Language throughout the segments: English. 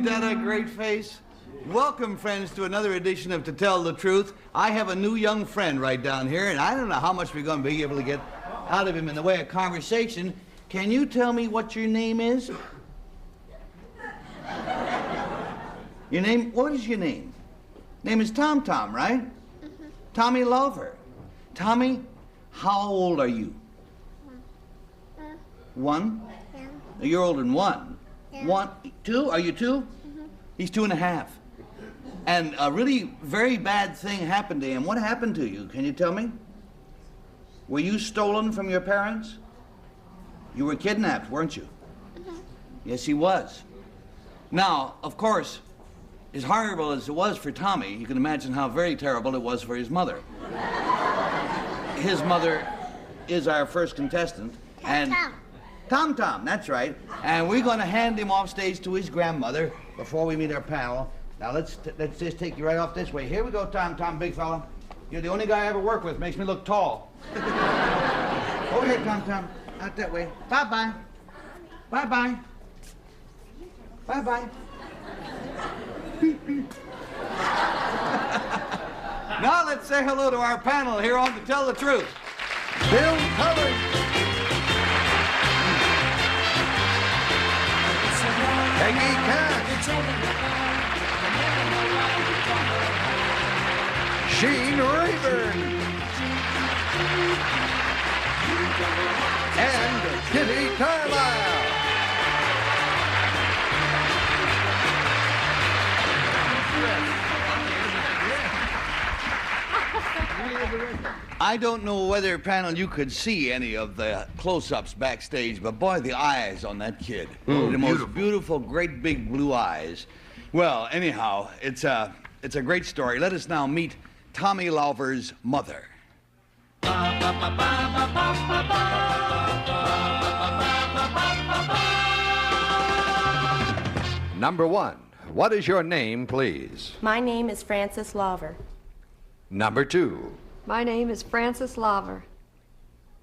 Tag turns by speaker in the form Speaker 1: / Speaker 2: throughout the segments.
Speaker 1: that a great face? Welcome, friends, to another edition of To Tell the Truth. I have a new young friend right down here, and I don't know how much we're going to be able to get out of him in the way of conversation. Can you tell me what your name is? Your name? What is your name? Name is Tom Tom, right? Mm-hmm. Tommy Lover. Tommy, how old are you? 1? Yeah. You're older than 1. Yeah. 1, 2? Are you 2? Mm-hmm. He's 2.5. And a really very bad thing happened to him. What happened to you? Can you tell me? Were you stolen from your parents? You were kidnapped, weren't you? Mm-hmm. Yes, he was. Now, of course, as horrible as it was for Tommy, you can imagine how very terrible it was for his mother. His mother is our first contestant. And Tom Tom, that's right. And we're going to hand him off stage to his grandmother before we meet our panel. Now, let's just take you right off this way. Here we go, Tom Tom, big fella. You're the only guy I ever work with. Makes me look tall. Over here, Tom Tom. Out that way. Bye-bye. Bye-bye. Bye-bye. Now let's say hello to our panel here on To Tell the Truth. Bill Cullen. Peggy Cash. Sheen Rayburn. And Kitty Carlisle. I don't know whether, panel, you could see any of the close-ups backstage, but boy, the eyes on that kid. The most beautiful, great big blue eyes. Well, anyhow, it's a great story. Let us now meet Tommy Lover's mother.
Speaker 2: Number 1, what is your name, please?
Speaker 3: My name is Frances Lover.
Speaker 2: Number 2.
Speaker 4: My name is Frances Lover.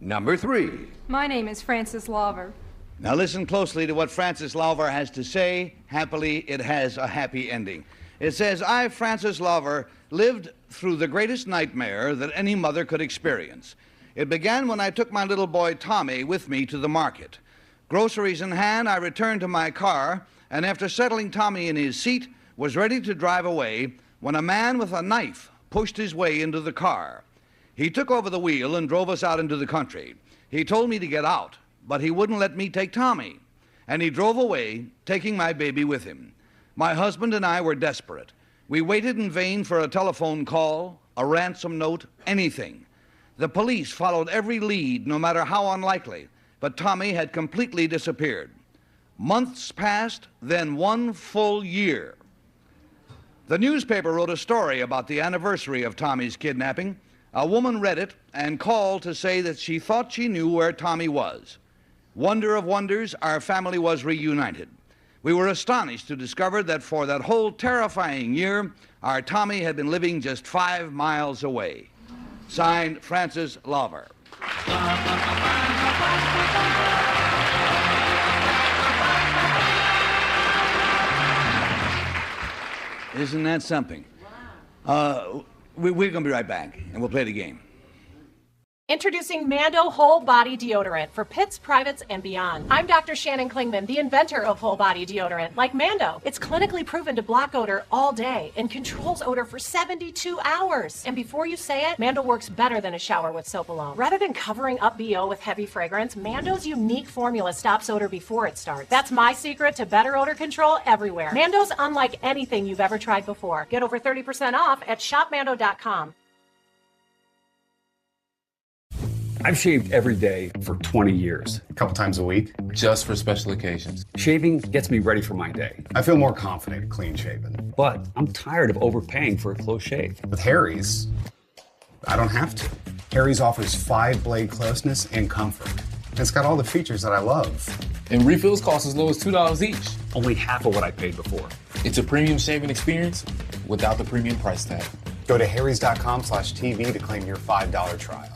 Speaker 2: Number 3.
Speaker 5: My name is Frances Lover.
Speaker 1: Now listen closely to what Frances Lover has to say. Happily, it has a happy ending. It says, I, Frances Lover, lived through the greatest nightmare that any mother could experience. It began when I took my little boy Tommy with me to the market. Groceries in hand, I returned to my car, and after settling Tommy in his seat, was ready to drive away when a man with a knife pushed his way into the car. He took over the wheel and drove us out into the country. He told me to get out, but he wouldn't let me take Tommy. And he drove away, taking my baby with him. My husband and I were desperate. We waited in vain for a telephone call, a ransom note, anything. The police followed every lead, no matter how unlikely, but Tommy had completely disappeared. Months passed, then 1 full year. The newspaper wrote a story about the anniversary of Tommy's kidnapping. A woman read it and called to say that she thought she knew where Tommy was. Wonder of wonders, our family was reunited. We were astonished to discover that for that whole terrifying year, our Tommy had been living just 5 miles away. Signed, Frances Lover. Isn't that something? We're going to be right back, and we'll play the game.
Speaker 6: Introducing Mando Whole Body Deodorant for pits, privates, and beyond. I'm Dr. Shannon Klingman, the inventor of whole body deodorant, like Mando. It's clinically proven to block odor all day and controls odor for 72 hours. And before you say it, Mando works better than a shower with soap alone. Rather than covering up BO with heavy fragrance, Mando's unique formula stops odor before it starts. That's my secret to better odor control everywhere. Mando's unlike anything you've ever tried before. Get over 30% off at shopmando.com.
Speaker 7: I've shaved every day for 20 years.
Speaker 8: A couple times a week.
Speaker 9: Just for special occasions.
Speaker 7: Shaving gets me ready for my day.
Speaker 8: I feel more confident clean shaven.
Speaker 7: But I'm tired of overpaying for a close shave.
Speaker 8: With Harry's, I don't have to. Harry's offers 5-blade closeness and comfort. And it's got all the features that I love.
Speaker 9: And refills cost as low as $2 each.
Speaker 7: Only half of what I paid before.
Speaker 9: It's a premium shaving experience without the premium price tag.
Speaker 8: Go to harrys.com/TV to claim your $5 trial.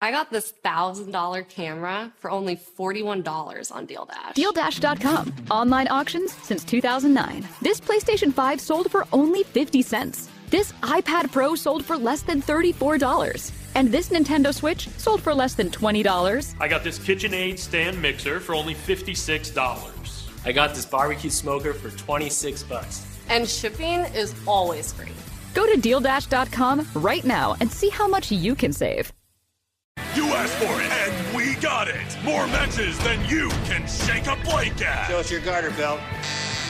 Speaker 10: I got this $1,000 camera for only $41 on DealDash.
Speaker 11: DealDash.com. Online auctions since 2009. This PlayStation 5 sold for only 50 cents. This iPad Pro sold for less than $34. And this Nintendo Switch sold for less than $20.
Speaker 12: I got this KitchenAid stand mixer for only $56.
Speaker 13: I got this barbecue smoker for 26 bucks.
Speaker 10: And shipping is always free.
Speaker 11: Go to DealDash.com right now and see how much you can save.
Speaker 14: You asked for it, and we got it. More matches than you can shake a blade at.
Speaker 15: Show us your garter belt.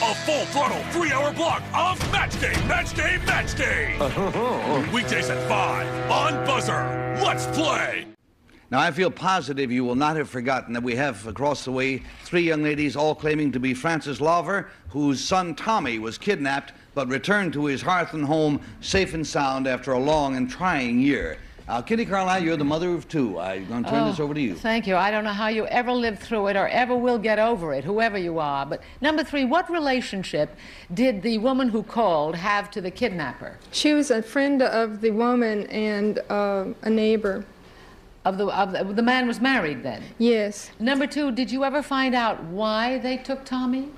Speaker 14: A full throttle 3-hour block of Match Game, Match Game, Match Game. Weekdays at 5 on BUZZR. Let's play.
Speaker 1: Now, I feel positive you will not have forgotten that we have across the way 3 young ladies all claiming to be Frances Lawver, whose son Tommy was kidnapped but returned to his hearth and home safe and sound after a long and trying year. Kitty Carlisle, you're the mother of 2. I'm going to turn this over to you.
Speaker 16: Thank you. I don't know how you ever lived through it or ever will get over it, whoever you are. But number 3, what relationship did the woman who called have to the kidnapper?
Speaker 5: She was a friend of the woman and a neighbor.
Speaker 16: The man was married then?
Speaker 5: Yes.
Speaker 16: Number 2, did you ever find out why they took Tommy?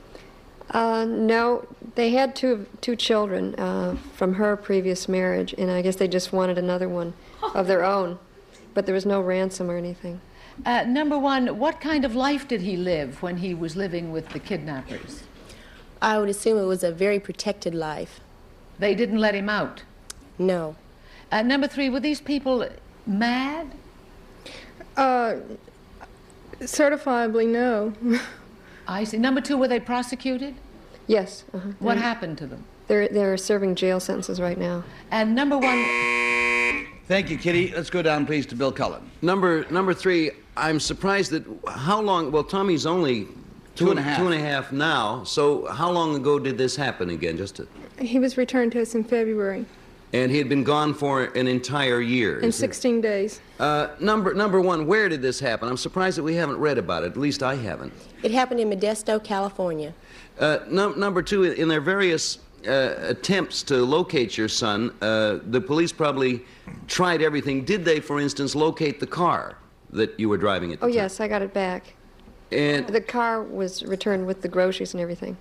Speaker 4: No, they had two children from her previous marriage, and I guess they just wanted another one of their own, but there was no ransom or anything.
Speaker 16: Number 1, what kind of life did he live when he was living with the kidnappers?
Speaker 3: I would assume it was a very protected life.
Speaker 16: They didn't let him out?
Speaker 3: No.
Speaker 16: Number 3, were these people mad?
Speaker 5: Certifiably no.
Speaker 16: I see. Number 2, were they prosecuted?
Speaker 4: Yes.
Speaker 16: What happened to them?
Speaker 4: They're serving jail sentences right now.
Speaker 16: And number 1...
Speaker 1: Thank you, Kitty. Let's go down, please, to Bill Cullen.
Speaker 17: Number 3, I'm surprised that how long, well, Tommy's only two and a half now, so how long ago did this happen again?
Speaker 5: He was returned to us in February.
Speaker 17: And he had been gone for an entire year.
Speaker 5: In 16 days.
Speaker 17: Number 1, where did this happen? I'm surprised that we haven't read about it. At least I haven't.
Speaker 3: It happened in Modesto, California.
Speaker 17: Number 2, in their various attempts to locate your son, the police probably tried everything. Did they, for instance, locate the car that you were driving at the time?
Speaker 4: Yes, I got it back.
Speaker 17: And
Speaker 4: the car was returned with the groceries and everything.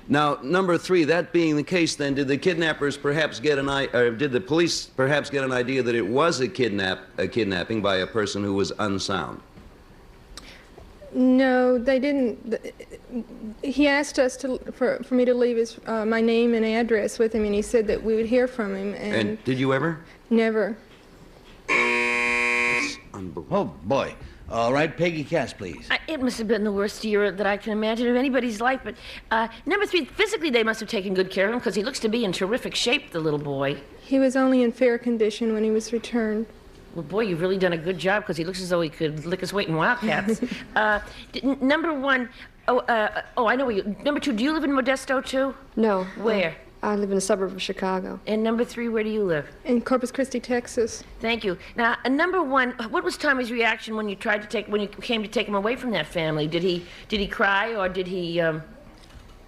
Speaker 17: Now, number 3, that being the case, then, did the kidnappers perhaps get did the police perhaps get an idea that it was a kidnapping by a person who was unsound?
Speaker 5: No, they didn't. He asked us for me to leave my name and address with him, and he said that we would hear from him.
Speaker 17: And did you ever?
Speaker 5: Never.
Speaker 17: That's unbelievable.
Speaker 1: Oh, boy. All right, Peggy Cass, please.
Speaker 18: It must have been the worst year that I can imagine of anybody's life, but number 3, physically they must have taken good care of him because he looks to be in terrific shape, the little boy.
Speaker 5: He was only in fair condition when he was returned.
Speaker 18: Well, boy, you've really done a good job because he looks as though he could lick his weight in Wildcats. Number 1, I know where you... Number 2, do you live in Modesto, too?
Speaker 4: No.
Speaker 18: Where?
Speaker 4: I live in a suburb of Chicago.
Speaker 18: And number 3, where do you live?
Speaker 5: In Corpus Christi, Texas.
Speaker 18: Thank you. Now, number 1, what was Tommy's reaction when you came to take him away from that family? Did he cry or did he?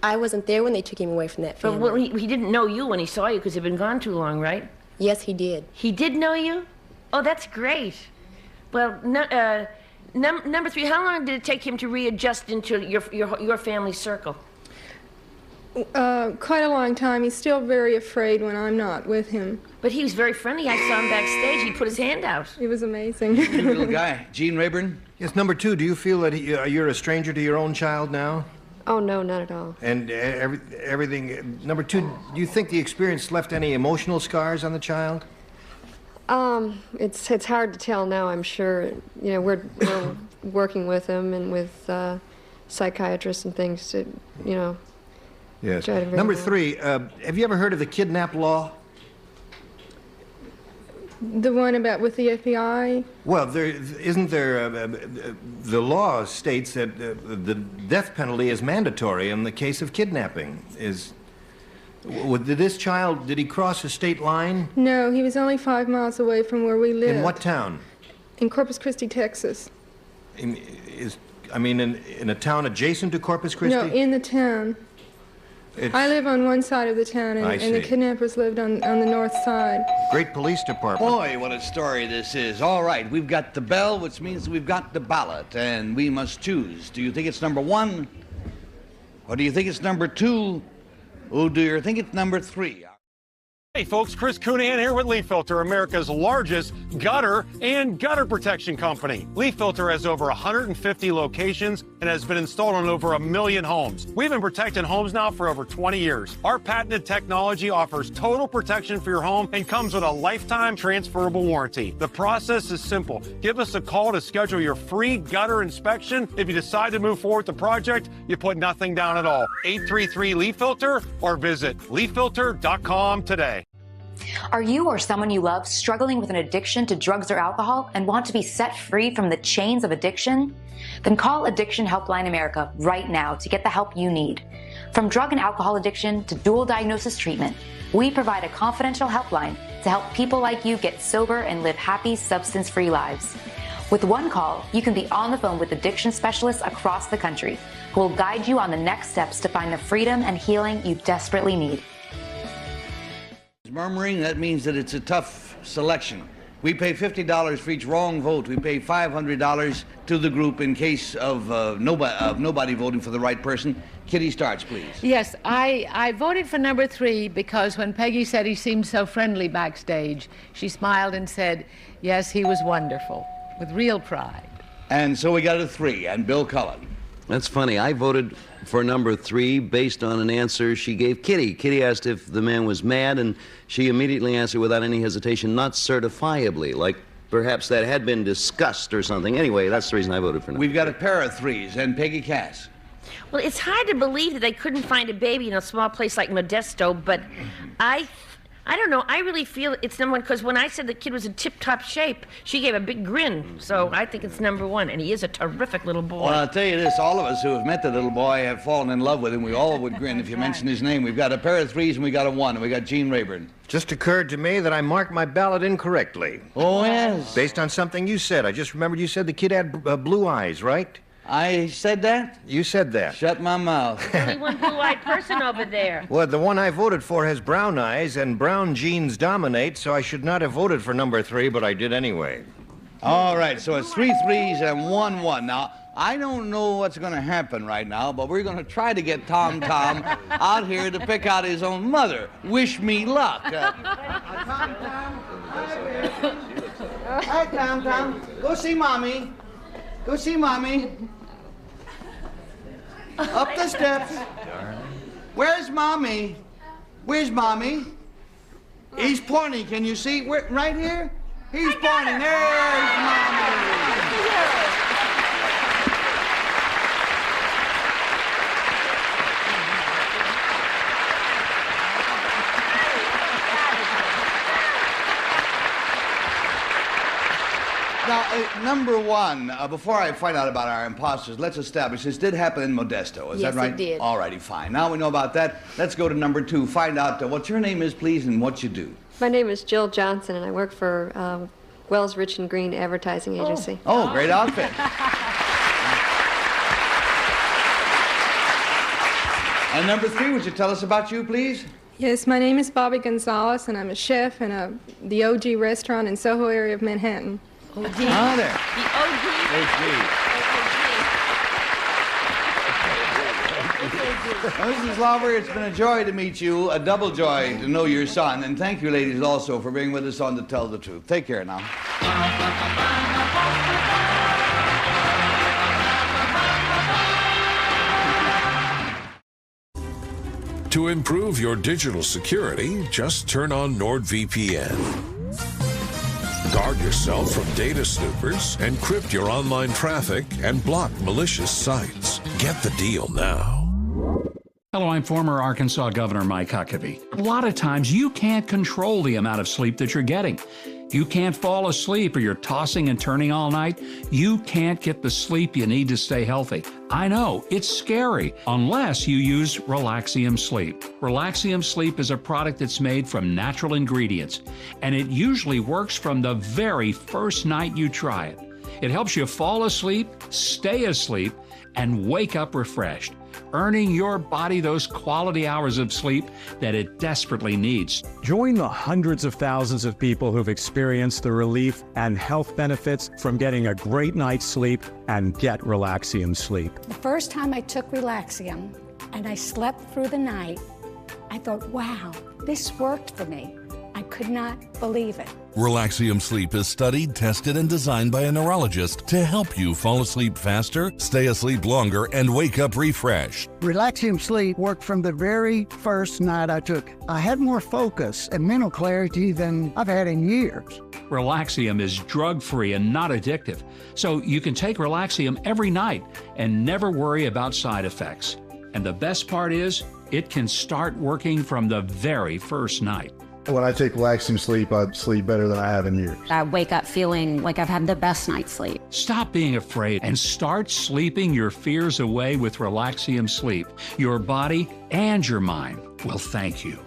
Speaker 3: I wasn't there when they took him away from that family.
Speaker 18: But he didn't know you when he saw you because he'd been gone too long, right?
Speaker 3: Yes, he did.
Speaker 18: He did know you? Oh, that's great. Well, number 3, how long did it take him to readjust into your family circle?
Speaker 5: Quite a long time. He's still very afraid when I'm not with him.
Speaker 18: But he was very friendly. I saw him backstage. He put his hand out.
Speaker 5: It was amazing.
Speaker 1: Little guy. Gene Rayburn?
Speaker 19: Yes, number 2, do you feel that you're a stranger to your own child now?
Speaker 4: Oh, no, not at all.
Speaker 19: And everything... Number 2, do you think the experience left any emotional scars on the child?
Speaker 4: It's hard to tell now, I'm sure. You know, we're working with him and with psychiatrists and things to, you know...
Speaker 19: Yes. Number 3, have you ever heard of the kidnap law?
Speaker 5: The one about with the FBI?
Speaker 19: Well, the law states that the death penalty is mandatory in the case of kidnapping. Did this child, did he cross a state line?
Speaker 5: No, he was only 5 miles away from where we lived.
Speaker 19: In what town?
Speaker 5: In Corpus Christi, Texas.
Speaker 19: In a town adjacent to Corpus Christi?
Speaker 5: No, in the town. I live on one side of the town, and the kidnappers lived on the north side.
Speaker 19: Great police department.
Speaker 1: Boy, what a story this is. All right, we've got the bell, which means we've got the ballot, and we must choose. Do you think it's number 1? Or do you think it's number 2? Or do you think it's number 3?
Speaker 15: Hey folks, Chris Coonahan here with Leaf Filter, America's largest gutter and gutter protection company. Leaf Filter has over 150 locations and has been installed on over 1 million homes. We've been protecting homes now for over 20 years. Our patented technology offers total protection for your home and comes with a lifetime transferable warranty. The process is simple. Give us a call to schedule your free gutter inspection. If you decide to move forward with the project, you put nothing down at all. 833 Leaf Filter or visit leaffilter.com today.
Speaker 20: Are you or someone you love struggling with an addiction to drugs or alcohol and want to be set free from the chains of addiction? Then call Addiction Helpline America right now to get the help you need. From drug and alcohol addiction to dual diagnosis treatment, we provide a confidential helpline to help people like you get sober and live happy, substance-free lives. With one call, you can be on the phone with addiction specialists across the country who will guide you on the next steps to find the freedom and healing you desperately need.
Speaker 1: Murmuring, that means that it's a tough selection. We pay $50 for each wrong vote. We pay $500 to the group in case of nobody voting for the right person. Kitty starts, please.
Speaker 16: Yes, I voted for number 3 because when Peggy said he seemed so friendly backstage, she smiled and said, yes, he was wonderful, with real pride.
Speaker 1: And so we got a 3, and Bill Cullen.
Speaker 17: That's funny. I voted for number 3 based on an answer she gave Kitty. Kitty asked if the man was mad, and she immediately answered without any hesitation, not certifiably, like perhaps that had been discussed or something. Anyway, that's the reason I voted for number 3.
Speaker 1: We've got a pair of 3s, and Peggy Cass.
Speaker 18: Well, it's hard to believe that they couldn't find a baby in a small place like Modesto, but I don't know. I really feel it's number 1 because when I said the kid was in tip-top shape, she gave a big grin. So I think it's number 1, and he is a terrific little boy.
Speaker 1: Well, I'll tell you this, all of us who have met the little boy have fallen in love with him. We all would grin if you mentioned his name. We've got a pair of 3s and we got a 1, and we got Gene Rayburn.
Speaker 19: Just occurred to me that I marked my ballot incorrectly.
Speaker 1: Oh, yes.
Speaker 19: Based on something you said. I just remembered you said the kid had blue eyes, right?
Speaker 1: I said that?
Speaker 19: You said that.
Speaker 1: Shut my mouth.
Speaker 18: There's only one blue-eyed person over there.
Speaker 19: Well, the one I voted for has brown eyes, and brown genes dominate, so I should not have voted for number 3, but I did anyway.
Speaker 1: All right, so it's 3 3s and 1 1. Now, I don't know what's going to happen right now, but we're going to try to get Tom out here to pick out his own mother. Wish me luck. Hi, Tom. Go see Mommy. Go see Mommy. Up the steps. Where's Mommy? Where's Mommy? He's pointing. Can you see? Right here? He's pointing. There's Mommy. Now, number 1, before I find out about our imposters, let's establish this did happen in Modesto. Is that right?
Speaker 3: Yes, it did.
Speaker 1: All righty, fine. Now we know about that. Let's go to number 2. Find out what your name is, please, and what you do.
Speaker 4: My name is Jill Johnson, and I work for Wells Rich and Green Advertising Agency.
Speaker 1: Oh, great outfit. And number 3, would you tell us about you, please?
Speaker 5: Yes, my name is Bobby Gonzalez, and I'm a chef in the OG restaurant in Soho area of Manhattan.
Speaker 18: OG.
Speaker 1: Ah, there.
Speaker 18: The OG.
Speaker 1: Well, Mrs. Lauver, it's been a joy to meet you, a double joy to know your son, and thank you, ladies, also for being with us on To Tell the Truth. Take care now.
Speaker 14: To improve your digital security, just turn on NordVPN. Guard yourself from data snoopers, encrypt your online traffic, and block malicious sites. Get the deal now.
Speaker 21: Hello, I'm former Arkansas Governor Mike Huckabee. A lot of times you can't control the amount of sleep that you're getting. You can't fall asleep or you're tossing and turning all night. You can't get the sleep you need to stay healthy. I know, it's scary, unless you use Relaxium Sleep. Relaxium Sleep is a product that's made from natural ingredients, and it usually works from the very first night you try it. It helps you fall asleep, stay asleep, and wake up refreshed. earning your body those quality hours of sleep that it desperately needs.
Speaker 2: Join the hundreds of thousands of people who've experienced the relief and health benefits from getting a great night's sleep and get Relaxium Sleep.
Speaker 22: The first time I took Relaxium and I slept through the night, I thought, wow, this worked for me. I could not believe it.
Speaker 23: Relaxium Sleep is studied, tested, and designed by a neurologist to help you fall asleep faster, stay asleep longer, and wake up refreshed.
Speaker 24: Relaxium Sleep worked from the very first night I took it. I had more focus and mental clarity than I've had in years.
Speaker 21: Relaxium is drug-free and not addictive, so you can take Relaxium every night and never worry about side effects. And the best part is, it can start working from the very first night.
Speaker 25: When I take Relaxium Sleep, I sleep better than I have in years.
Speaker 26: I wake up feeling like I've had the best night's sleep.
Speaker 21: Stop being afraid and start sleeping your fears away with Relaxium Sleep. Your body and your mind will thank you.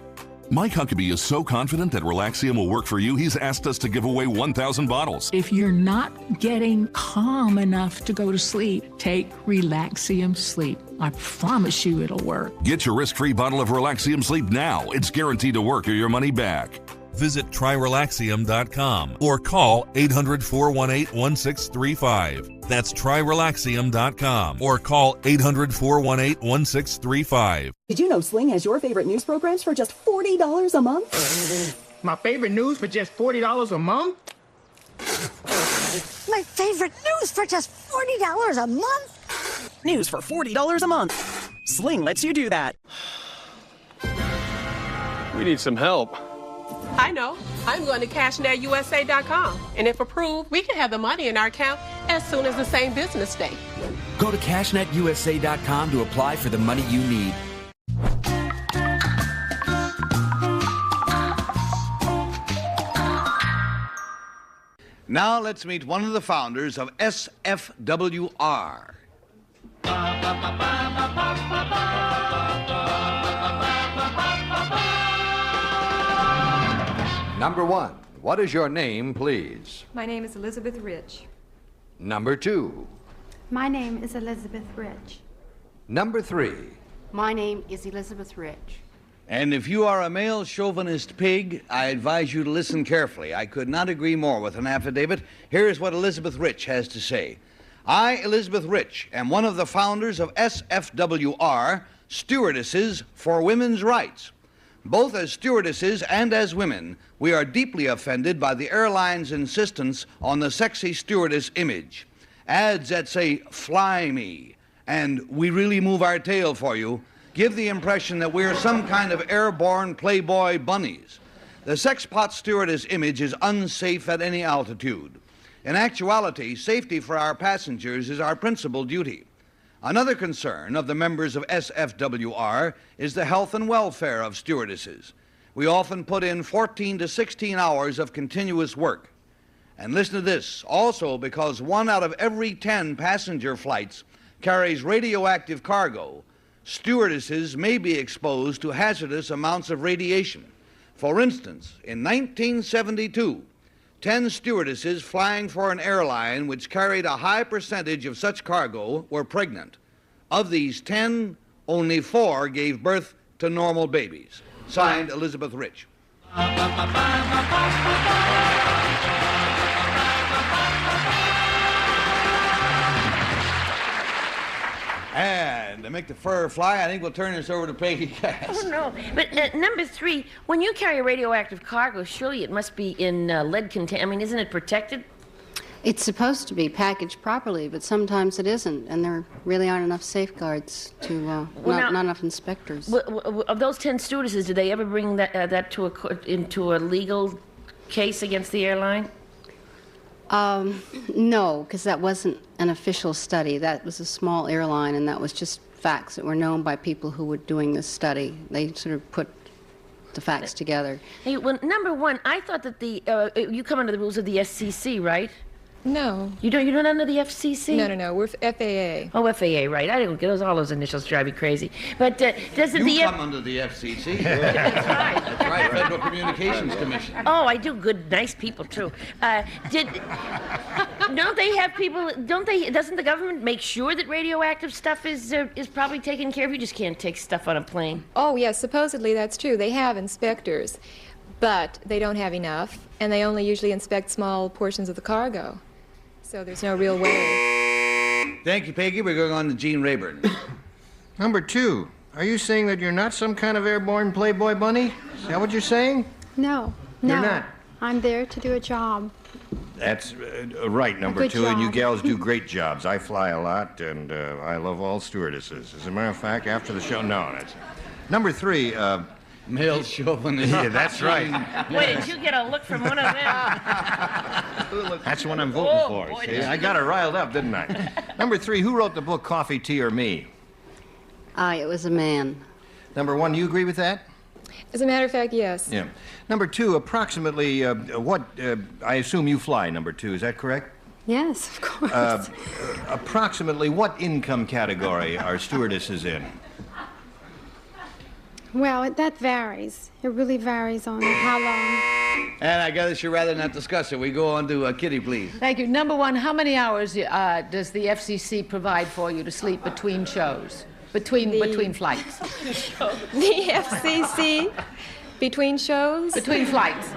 Speaker 23: Mike Huckabee is so confident that Relaxium will work for you, he's asked us to give away 1,000 bottles.
Speaker 27: If you're not getting calm enough to go to sleep, take Relaxium Sleep. I promise you it'll work.
Speaker 23: Get your risk-free bottle of Relaxium Sleep now. It's guaranteed to work or your money back. Visit TryRelaxium.com or call 800-418-1635. That's TryRelaxium.com or call 800-418-1635.
Speaker 28: Did you know Sling has your favorite news programs for just $40 a month?
Speaker 29: My favorite news for just $40 a month?
Speaker 28: My favorite news for just $40 a month?
Speaker 30: News for $40 a month. Sling lets you do that.
Speaker 31: We need some help.
Speaker 32: I know. I'm going to CashNetUSA.com. And if approved, we can have the money in our account as soon as the same business day.
Speaker 33: Go to CashNetUSA.com to apply for the money you need.
Speaker 1: Now let's meet one of the founders of SFWR.
Speaker 34: Number 1, what is your name, please?
Speaker 35: My name is Elizabeth Rich.
Speaker 34: Number 2.
Speaker 35: My name is Elizabeth Rich.
Speaker 34: Number 3.
Speaker 35: My name is Elizabeth Rich.
Speaker 1: And if you are a male chauvinist pig, I advise you to listen carefully. I could not agree more with an affidavit. Here is what Elizabeth Rich has to say. I, Elizabeth Rich, am one of the founders of SFWR, Stewardesses for Women's Rights. Both as stewardesses and as women, we are deeply offended by the airline's insistence on the sexy stewardess image. Ads that say, "Fly me," and "We really move our tail for you," give the impression that we're some kind of airborne Playboy bunnies. The sexpot stewardess image is unsafe at any altitude. In actuality, safety for our passengers is our principal duty. Another concern of the members of SFWR is the health and welfare of stewardesses. We often put in 14 to 16 hours of continuous work. And listen to this, also because 1 out of every 10 passenger flights carries radioactive cargo, stewardesses may be exposed to hazardous amounts of radiation. For instance, in 1972, 10 stewardesses flying for an airline which carried a high percentage of such cargo were pregnant. Of these 10, only 4 gave birth to normal babies. Signed, Elizabeth Rich. And to make the fur fly, I think we'll turn this over to Peggy Cass.
Speaker 18: Oh, no. But number 3, when you carry radioactive cargo, surely it must be in lead container. I mean, isn't it protected?
Speaker 35: It's supposed to be packaged properly, but sometimes it isn't, and there really aren't enough safeguards to, not enough inspectors.
Speaker 18: Of those 10 stewardesses, did they ever bring that to into a legal case against the airline?
Speaker 35: No, because that wasn't an official study. That was a small airline, and that was just facts that were known by people who were doing this study. They sort of put the facts together.
Speaker 18: Hey, well, number 1, I thought that you come under the rules of the SCC, right?
Speaker 5: No.
Speaker 18: You're not under the FCC?
Speaker 5: No. We're FAA.
Speaker 18: Oh, FAA, right. I don't get all those initials drive me crazy. But doesn't
Speaker 1: you come under the FCC.
Speaker 18: That's right.
Speaker 1: That's right. Federal Communications Commission.
Speaker 18: Oh, I do good, nice people too. Don't they have people? Doesn't the government make sure that radioactive stuff is probably taken care of? You just can't take stuff on a plane.
Speaker 5: Oh, yes, supposedly that's true. They have inspectors, but they don't have enough, and they only usually inspect small portions of the cargo. So there's no real way.
Speaker 1: Thank you, Peggy. We're going on to Gene Rayburn.
Speaker 3: Number 2, are you saying that you're not some kind of airborne Playboy bunny? Is that what you're saying?
Speaker 6: No,
Speaker 3: You're not.
Speaker 6: I'm there to do a job.
Speaker 3: That's right, number
Speaker 6: Good
Speaker 3: 2, and you
Speaker 6: job.
Speaker 3: gals do great jobs. I fly a lot, and I love all stewardesses. As a matter of fact, after the show, no, that's... Number 3,
Speaker 1: male chauvinist.
Speaker 3: Yeah, that's right.
Speaker 18: Wait, did you get a look from one of them?
Speaker 3: That's what I'm voting for.
Speaker 18: boy,
Speaker 3: See? I got her riled up, didn't I? Number 3, who wrote the book Coffee, Tea, or Me?
Speaker 35: It was a man.
Speaker 3: Number 1, do you agree with that?
Speaker 5: As a matter of fact, yes.
Speaker 3: Yeah. Number 2, approximately what, I assume you fly, number 2, is that correct?
Speaker 6: Yes, of course.
Speaker 3: Approximately what income category are stewardesses in?
Speaker 6: Well, that varies. It really varies on how long.
Speaker 1: And I guess you'd rather not discuss it. We go on to Kitty, please.
Speaker 7: Thank you. Number 1, how many hours does the FCC provide for you to sleep between shows? Between flights?
Speaker 5: The FCC between shows?
Speaker 7: Between flights.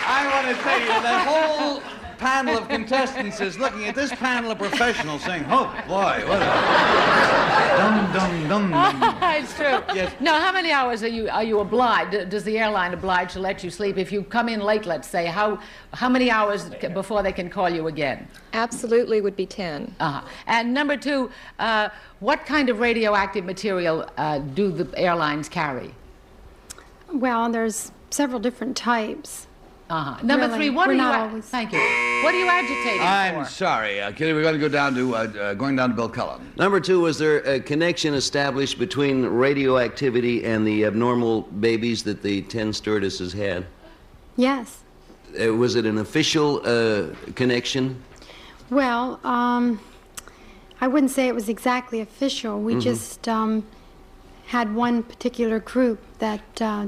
Speaker 1: I want to tell you, that whole panel of contestants is looking at this panel of professionals saying, oh, boy, what a... dum.
Speaker 7: It's true.
Speaker 1: Yes.
Speaker 7: Now, how many hours are you obliged? Does the airline oblige to let you sleep? If you come in late, let's say, how many hours before they can call you again?
Speaker 5: Absolutely would be 10.
Speaker 7: And number 2, what kind of radioactive material do the airlines carry?
Speaker 6: Well, there's several different types.
Speaker 7: Number
Speaker 6: Really,
Speaker 7: 3, what
Speaker 6: we're
Speaker 7: are you?
Speaker 6: not always-
Speaker 7: Thank you. What are you agitating
Speaker 1: I'm
Speaker 7: for?
Speaker 1: sorry, Kitty. We're going to go down to going down to Bill Cullen.
Speaker 8: Number 2, was there a connection established between radioactivity and the abnormal babies that the 10 stewardesses had?
Speaker 6: Yes.
Speaker 8: Was it an official connection?
Speaker 6: Well, I wouldn't say it was exactly official. We just had one particular group that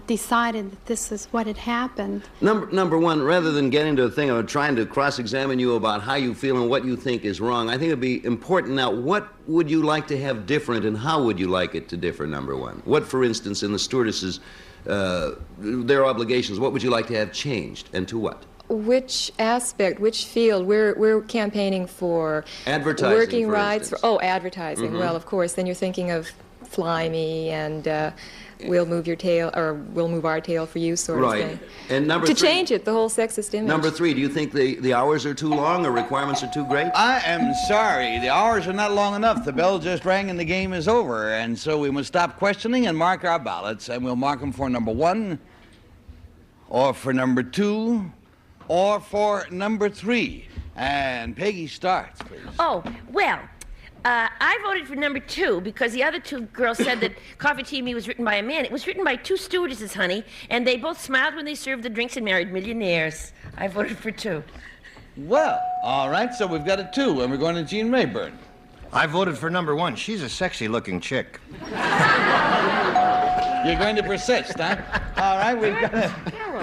Speaker 6: decided that this is what had happened.
Speaker 8: Number 1, rather than get into a thing of trying to cross-examine you about how you feel and what you think is wrong, I think it'd be important now, what would you like to have different and how would you like it to differ, number 1? What, for instance, in the stewardesses, their obligations, what would you like to have changed and to what?
Speaker 5: Which aspect, which field? We're campaigning for
Speaker 8: Advertising,
Speaker 5: working
Speaker 8: for
Speaker 5: rights.
Speaker 8: instance.
Speaker 5: Advertising. Well, of course, then you're thinking of Fly Me and we'll move your tail, or we'll move our tail for you, sort of thing.
Speaker 8: And number
Speaker 5: to
Speaker 8: 3,
Speaker 5: change it, the whole sexist image.
Speaker 8: Number 3, do you think the hours are too long or requirements are too great?
Speaker 1: I am sorry. The hours are not long enough. The bell just rang and the game is over. And so we must stop questioning and mark our ballots. And we'll mark them for number 1, or for number 2, or for number 3. And Peggy starts, please.
Speaker 18: Oh, well, I voted for number 2 because the other 2 girls said that Coffee, Tea, and Me was written by a man. It was written by 2 stewardesses, honey, and they both smiled when they served the drinks and married millionaires. I voted for 2.
Speaker 1: Well, all right, so we've got a 2, and we're going to Gene Rayburn.
Speaker 3: I voted for number 1. She's a sexy-looking chick.
Speaker 1: You're going to persist, huh? All right, we've got a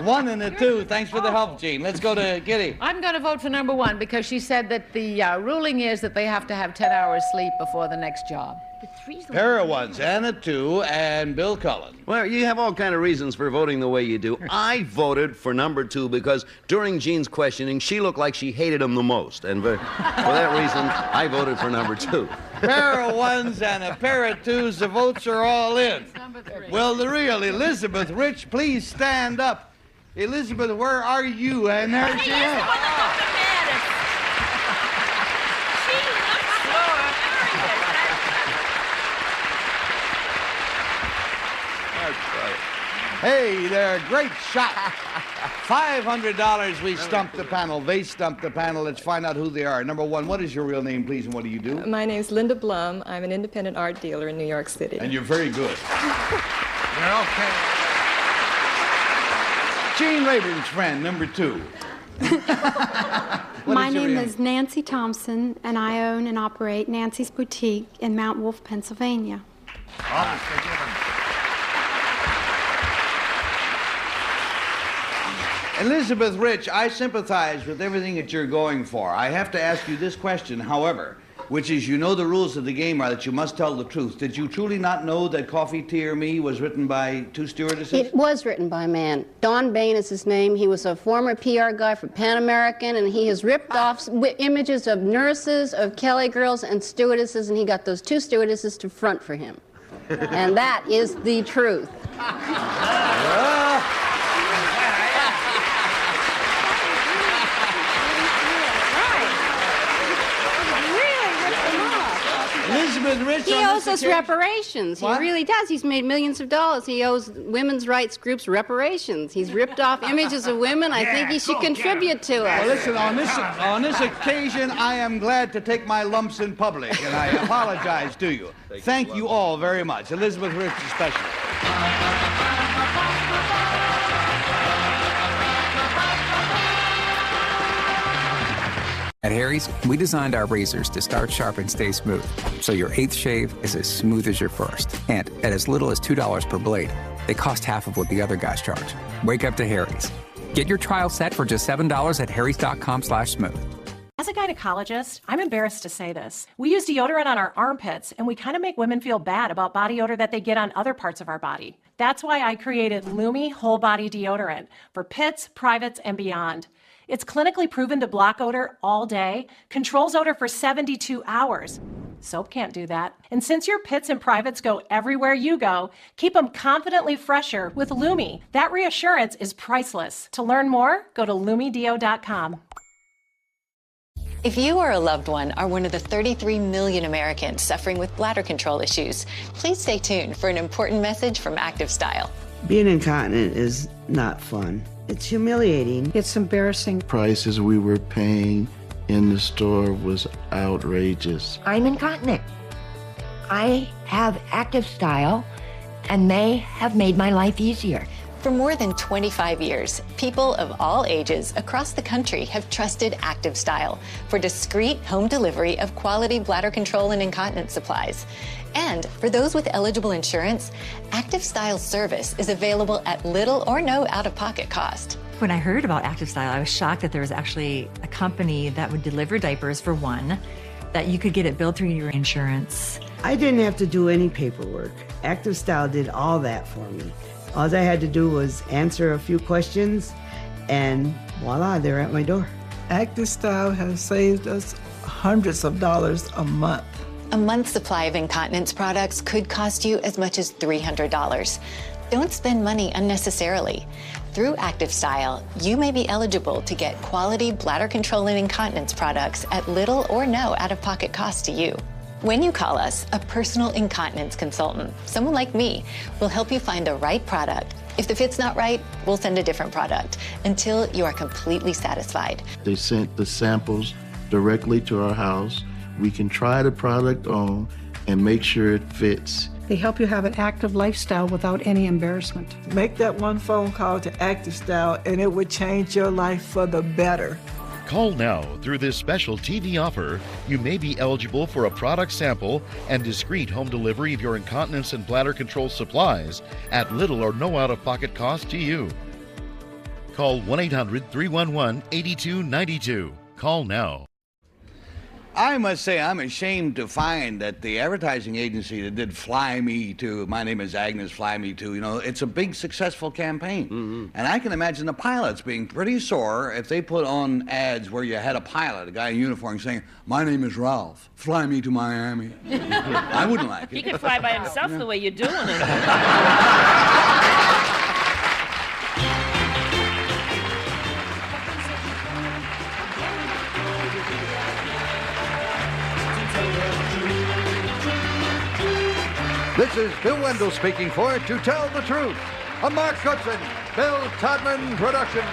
Speaker 1: 1 and a 2. Thanks for the help, Gene. Let's go to Kitty.
Speaker 7: I'm going to vote for number 1 because she said that the ruling is that they have to have 10 hours sleep before the next job.
Speaker 1: Pair of 1s and a 2, and Bill Cullen.
Speaker 8: Well, you have all kind of reasons for voting the way you do. I voted for number 2 because during Jean's questioning, she looked like she hated him the most. And for that reason, I voted for number 2.
Speaker 1: Pair of 1s and a pair of 2s. The votes are all in. Will the real Elizabeth Rich please stand up? Elizabeth, where are you? And there she is. Hey there, great shot. $500, we stumped the panel. They stumped the panel. Let's find out who they are. Number 1, what is your real name, please, and what do you do?
Speaker 5: My name's Linda Blum. I'm an independent art dealer in New York City.
Speaker 1: And you're very good.
Speaker 3: You're okay.
Speaker 1: Gene Rayburn's friend, number 2.
Speaker 6: My name is Nancy Thompson, and I own and operate Nancy's Boutique in Mount Wolf, Pennsylvania.
Speaker 1: Elizabeth Rich, I sympathize with everything that you're going for. I have to ask you this question, however, which is, you know the rules of the game are that you must tell the truth. Did you truly not know that Coffee, Tea, or Me was written by two stewardesses?
Speaker 35: It was written by a man. Don Bain is his name. He was a former PR guy for Pan American, and he has ripped off images of nurses, of Kelly girls, and stewardesses, and he got those two stewardesses to front for him. And that is the truth.
Speaker 1: Elizabeth Rich,
Speaker 35: he owes us reparations.
Speaker 1: What?
Speaker 35: He really does. He's made millions of dollars. He owes women's rights groups reparations. He's ripped off images of women. I think he should contribute to us.
Speaker 1: Well, listen, on this occasion, I am glad to take my lumps in public, and I apologize to you. Thank you all very much. Elizabeth Rich especially.
Speaker 2: At Harry's, we designed our razors to start sharp and stay smooth, so your 8th shave is as smooth as your first. And at as little as $2 per blade, they cost half of what the other guys charge. Wake up to Harry's. Get your trial set for just $7 at harrys.com/smooth.
Speaker 4: As a gynecologist, I'm embarrassed to say this. We use deodorant on our armpits, and we kind of make women feel bad about body odor that they get on other parts of our body. That's why I created Lumi Whole Body Deodorant for pits, privates, and beyond. It's clinically proven to block odor all day, controls odor for 72 hours. Soap can't do that. And since your pits and privates go everywhere you go, keep them confidently fresher with Lumi. That reassurance is priceless. To learn more, go to lumideo.com.
Speaker 9: If you or a loved one are one of the 33 million Americans suffering with bladder control issues, please stay tuned for an important message from Active Style.
Speaker 10: Being incontinent is not fun. It's humiliating.
Speaker 11: It's embarrassing.
Speaker 25: Prices we were paying in the store was outrageous.
Speaker 12: I'm incontinent. I have Active Style, and they have made my life easier.
Speaker 9: For more than 25 years, people of all ages across the country have trusted Active Style for discreet home delivery of quality bladder control and incontinence supplies. And for those with eligible insurance, Active Style service is available at little or no out-of-pocket cost.
Speaker 13: When I heard about Active Style, I was shocked that there was actually a company that would deliver diapers for one, that you could get it billed through your insurance.
Speaker 10: I didn't have to do any paperwork. Active Style did all that for me. All I had to do was answer a few questions, and voila, they're at my door.
Speaker 14: Active Style has saved us hundreds of dollars a month.
Speaker 9: A month's supply of incontinence products could cost you as much as $300. Don't spend money unnecessarily. Through Active Style, you may be eligible to get quality bladder control and incontinence products at little or no out-of-pocket cost to you. When you call us, a personal incontinence consultant, someone like me, will help you find the right product. If the fit's not right, we'll send a different product until you are completely satisfied.
Speaker 25: They sent the samples directly to our house. We can try the product on and make sure it fits.
Speaker 11: They help you have an active lifestyle without any embarrassment.
Speaker 14: Make that one phone call to Active Style, and it would change your life for the better.
Speaker 15: Call now. Through this special TV offer, you may be eligible for a product sample and discreet home delivery of your incontinence and bladder control supplies at little or no out-of-pocket cost to you. Call 1-800-311-8292. Call now.
Speaker 1: I must say I'm ashamed to find that the advertising agency that did Fly Me To, My Name is Agnes, Fly Me To, you know, it's a big successful campaign. Mm-hmm. And I can imagine the pilots being pretty sore if they put on ads where you had a pilot, a guy in uniform saying, my name is Ralph, fly me to Miami. I wouldn't like it.
Speaker 18: He could fly by himself the way you're doing it.
Speaker 34: This is Bill Wendell speaking for To Tell the Truth, a Mark Goodson, Bill Todman production.